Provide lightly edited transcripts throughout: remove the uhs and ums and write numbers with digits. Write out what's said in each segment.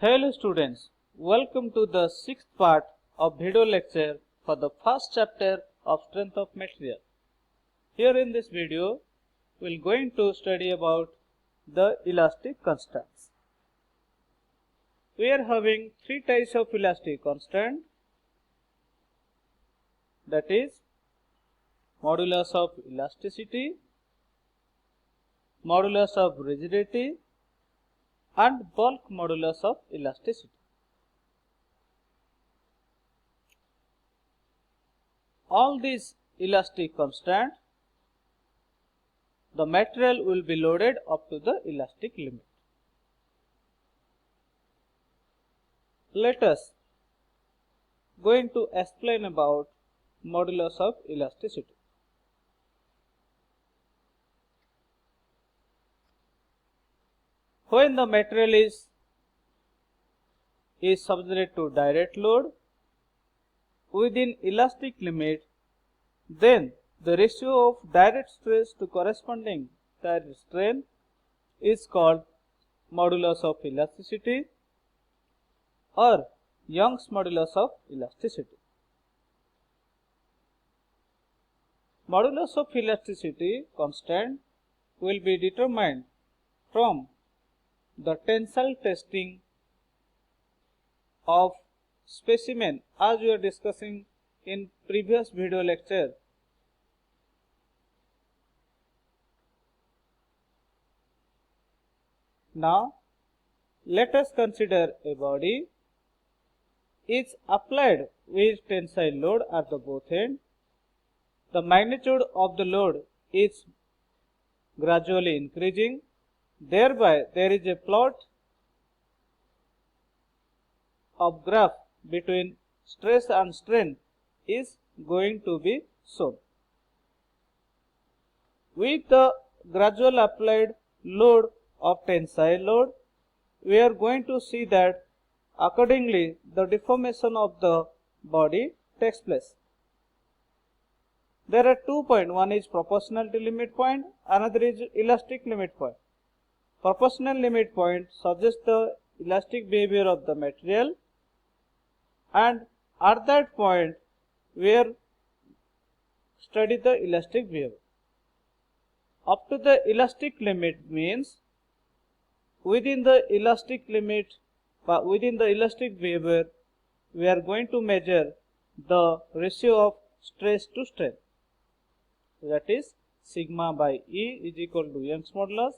Hello students, welcome to the sixth part of video lecture for the first chapter of Strength of Material. Here in this video, we are going to study about the elastic constants. We are having three types of elastic constant, that is modulus of elasticity, modulus of rigidity and bulk modulus of elasticity. All these elastic constant, the material will be loaded up to the elastic limit. Let us going to explain about modulus of elasticity. When the material is subject to direct load within elastic limit, then the ratio of direct stress to corresponding direct strain is called modulus of elasticity or Young's modulus of elasticity. Modulus of elasticity constant will be determined from the tensile testing of specimen as we are discussing in previous video lecture. Now let us consider a body is applied with tensile load at the both ends. The magnitude of the load is gradually increasing. Thereby, there is a plot of graph between stress and strain is going to be shown. With the gradual applied load of tensile load, we are going to see that accordingly the deformation of the body takes place. There are 2 points, one is proportionality limit point, another is elastic limit point. Proportional limit point suggests the elastic behavior of the material, and at that point we are study the elastic behavior. Up to the elastic limit means within the elastic limit, within the elastic behavior, we are going to measure the ratio of stress to strain. That is sigma by E is equal to Young's modulus.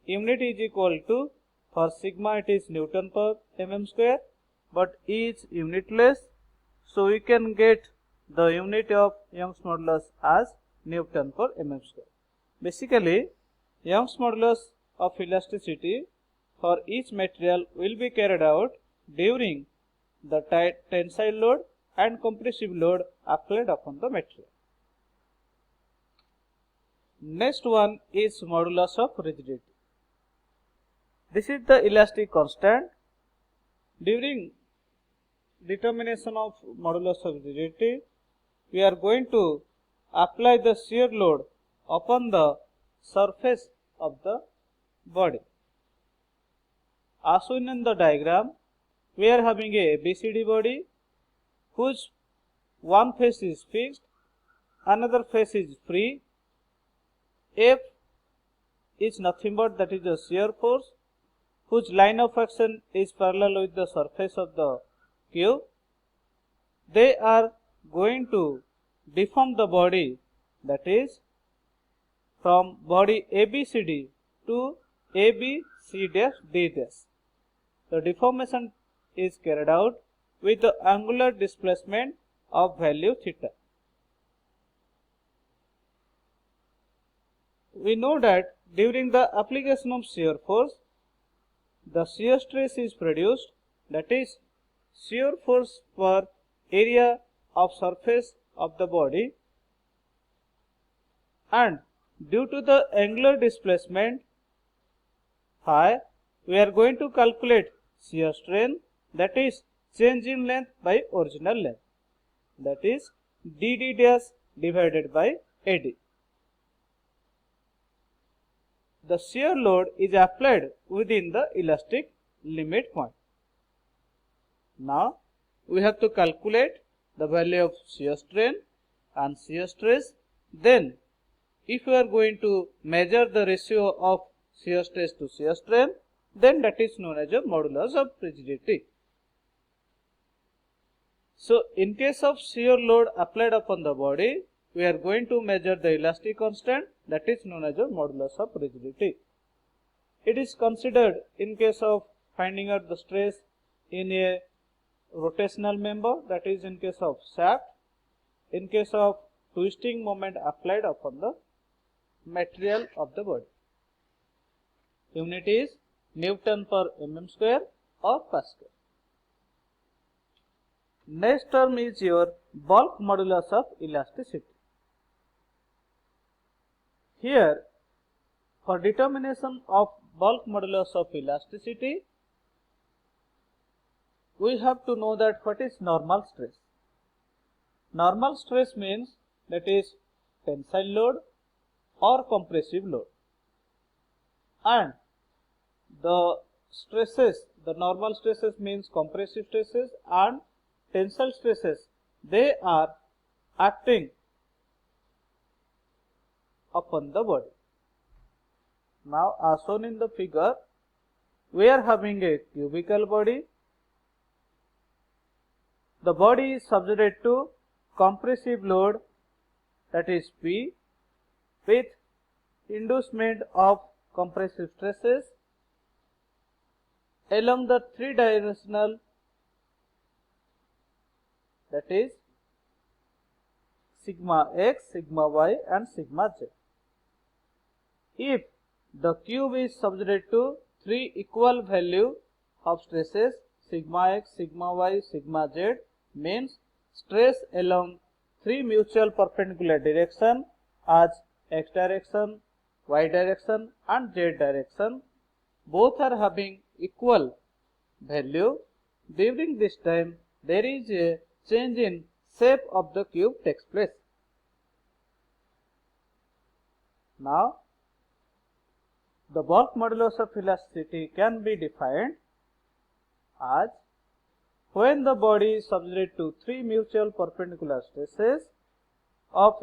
Unit is equal to, for sigma it is Newton per mm square, but E is unitless, so we can get the unit of Young's modulus as Newton per mm square. Basically, Young's modulus of elasticity for each material will be carried out during the tensile load and compressive load applied upon the material. Next one is modulus of rigidity. This is the elastic constant. During determination of modulus of rigidity, we are going to apply the shear load upon the surface of the body. As shown in the diagram, we are having a ABCD body whose one face is fixed, another face is free. F is nothing but that is the shear force, whose line of action is parallel with the surface of the cube. They are going to deform the body, that is from body ABCD to ABC-D'. The deformation is carried out with the angular displacement of value theta. We know that during the application of shear force, the shear stress is produced, that is shear force per area of surface of the body, and due to the angular displacement phi, we are going to calculate shear strain, that is change in length by original length, that is dd dash divided by AD. The shear load is applied within the elastic limit point. Now we have to calculate the value of shear strain and shear stress. Then if we are going to measure the ratio of shear stress to shear strain, then that is known as a modulus of rigidity. So in case of shear load applied upon the body, we are going to measure the elastic constant, that is known as a modulus of rigidity. It is considered in case of finding out the stress in a rotational member, that is in case of shaft, in case of twisting moment applied upon the material of the body. Unit is Newton per mm square or Pascal. Next term is your bulk modulus of elasticity. Here, for determination of bulk modulus of elasticity, we have to know that what is normal stress. Normal stress means that is tensile load or compressive load, and the stresses, the normal stresses means compressive stresses and tensile stresses, they are acting upon the body. Now as shown in the figure, we are having a cubical body. The body is subjected to compressive load, that is P, with inducement of compressive stresses along the three dimensional, that is sigma x, sigma y and sigma z. If the cube is subjected to three equal value of stresses, sigma x, sigma y, sigma z, means stress along three mutual perpendicular direction as x direction, y direction and z direction, both are having equal value. During this time, there is a change in shape of the cube takes place. Now, the bulk modulus of elasticity can be defined as when the body is subjected to three mutual perpendicular stresses of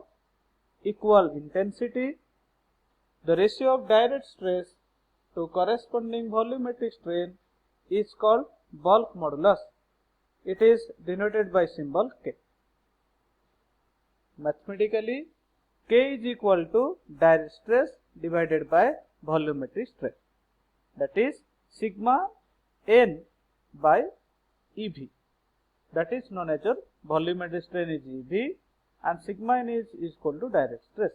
equal intensity, the ratio of direct stress to corresponding volumetric strain is called bulk modulus. It is denoted by symbol K. Mathematically, K is equal to direct stress divided by volumetric strain, that is sigma n by EV, that is known as your volumetric strain is EV and sigma n is equal to direct stress.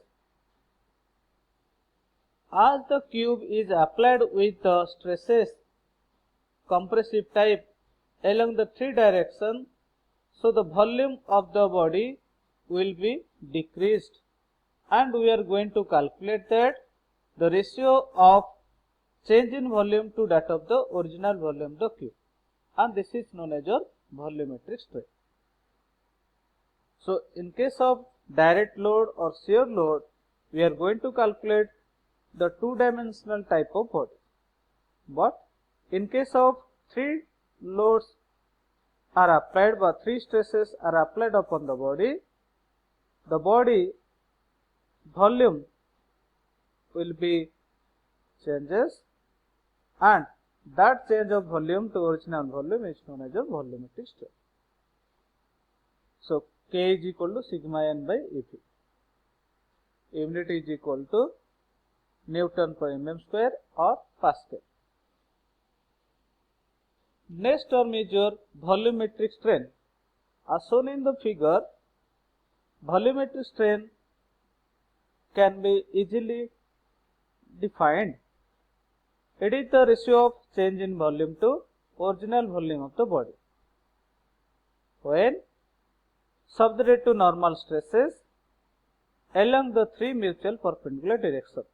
As the cube is applied with the stresses compressive type along the three directions, so the volume of the body will be decreased, and we are going to calculate that the ratio of change in volume to that of the original volume of the cube, and this is known as your volumetric strain. So in case of direct load or shear load, we are going to calculate the two-dimensional type of body, but in case of three loads are applied or three stresses are applied upon the body volume will be changes, and that change of volume to original volume is known as a volumetric strain. So K is equal to sigma n by EV. Unit is equal to Newton per mm square or Pascal. Next term is your volumetric strain. As shown in the figure, volumetric strain can be easily defined. It is the ratio of change in volume to original volume of the body when subjected to normal stresses along the three mutual perpendicular directions.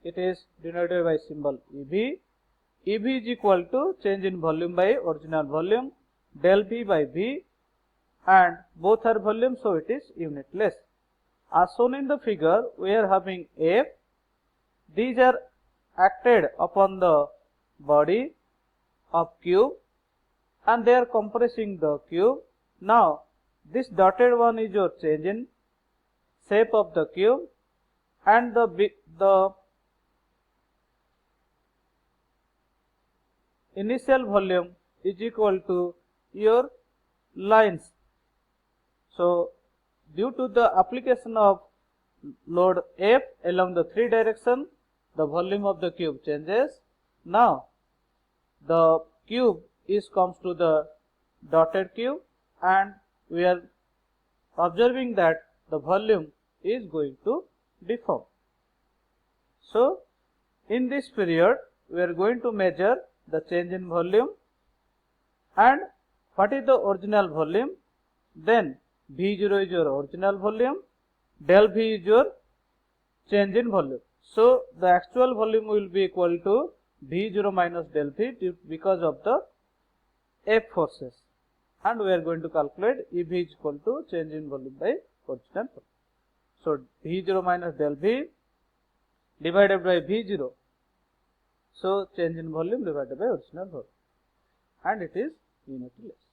It is denoted by symbol EV. EV is equal to change in volume by original volume, del V by V, and both are volume, so it is unitless. As shown in the figure, we are having F. These are acted upon the body of cube and they are compressing the cube. Now this dotted one is your change in shape of the cube, and the initial volume is equal to your lines. So due to the application of load F along the 3 direction, the volume of the cube changes. Now the cube comes to the dotted cube, and we are observing that the volume is going to deform. So in this period we are going to measure the change in volume, and what is the original volume? Then V0 is your original volume, del V is your change in volume. So the actual volume will be equal to V0 minus del V because of the F forces, and we are going to calculate EV is equal to change in volume by original volume. So V0 minus del V divided by V0, so change in volume divided by original volume, and it is unity less.